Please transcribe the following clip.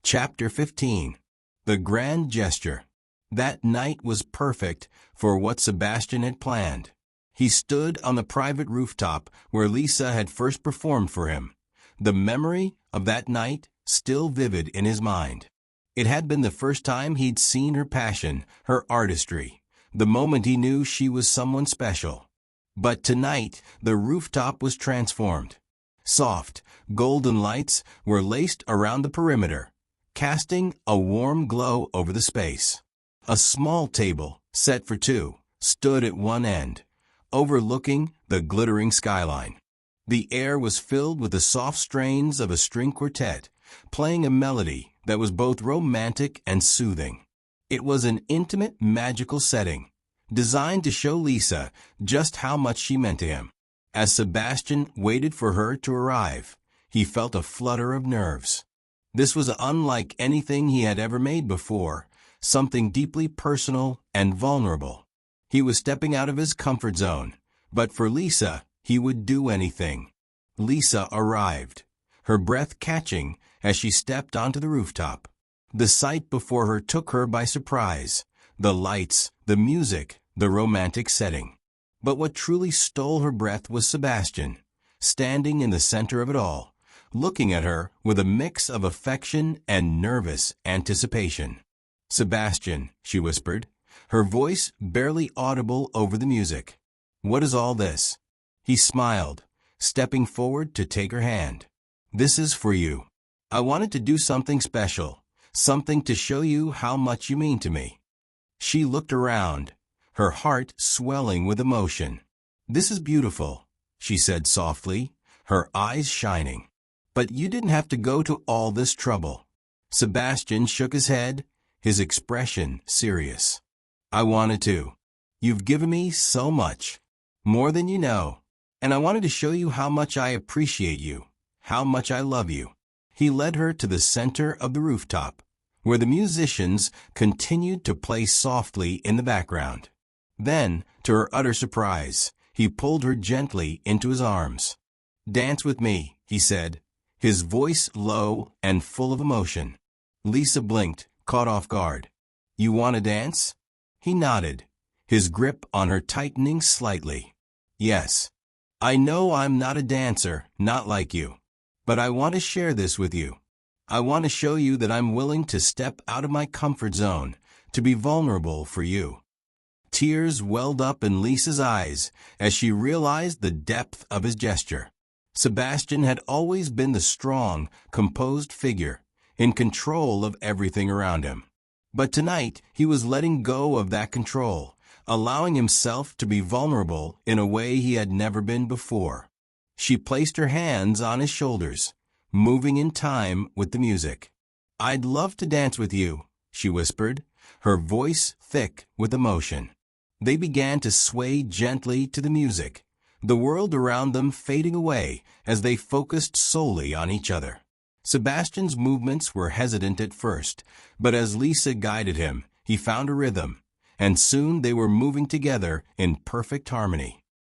Chapter 15. The Grand Gesture. That night was perfect for what Sebastian had planned. He stood on the private rooftop where Lisa had first performed for him, the memory of that night still vivid in his mind. It had been the first time he'd seen her passion, her artistry, the moment he knew she was someone special. But tonight, the rooftop was transformed. Soft, golden lights were laced around the perimeter, casting a warm glow over the space. A small table, set for two, stood at one end, overlooking the glittering skyline. The air was filled with the soft strains of a string quartet, playing a melody that was both romantic and soothing. It was an intimate, magical setting, designed to show Lisa just how much she meant to him. As Sebastian waited for her to arrive, he felt a flutter of nerves. This was unlike anything he had ever made before, something deeply personal and vulnerable. He was stepping out of his comfort zone, but for Lisa, he would do anything. Lisa arrived, her breath catching as she stepped onto the rooftop. The sight before her took her by surprise, the lights, the music, the romantic setting. But what truly stole her breath was Sebastian, standing in the center of it all, looking at her with a mix of affection and nervous anticipation. "Sebastian," she whispered, her voice barely audible over the music. "What is all this?" He smiled, stepping forward to take her hand. "This is for you. I wanted to do something special, something to show you how much you mean to me." She looked around, her heart swelling with emotion. "This is beautiful," she said softly, her eyes shining. "But you didn't have to go to all this trouble." Sebastian shook his head, his expression serious. "I wanted to. You've given me so much, more than you know, and I wanted to show you how much I appreciate you, how much I love you." He led her to the center of the rooftop, where the musicians continued to play softly in the background. Then, to her utter surprise, he pulled her gently into his arms. "Dance with me," he said, his voice low and full of emotion. Lisa blinked, caught off guard. "You want to dance?" He nodded, his grip on her tightening slightly. "Yes. I know I'm not a dancer, not like you. But I want to share this with you. I want to show you that I'm willing to step out of my comfort zone, to be vulnerable for you." Tears welled up in Lisa's eyes as she realized the depth of his gesture. Sebastian had always been the strong, composed figure, in control of everything around him. But tonight he was letting go of that control, allowing himself to be vulnerable in a way he had never been before. She placed her hands on his shoulders, moving in time with the music. "I'd love to dance with you," she whispered, her voice thick with emotion. They began to sway gently to the music, the world around them fading away as they focused solely on each other. Sebastian's movements were hesitant at first, but as Lisa guided him, he found a rhythm, and soon they were moving together in perfect harmony.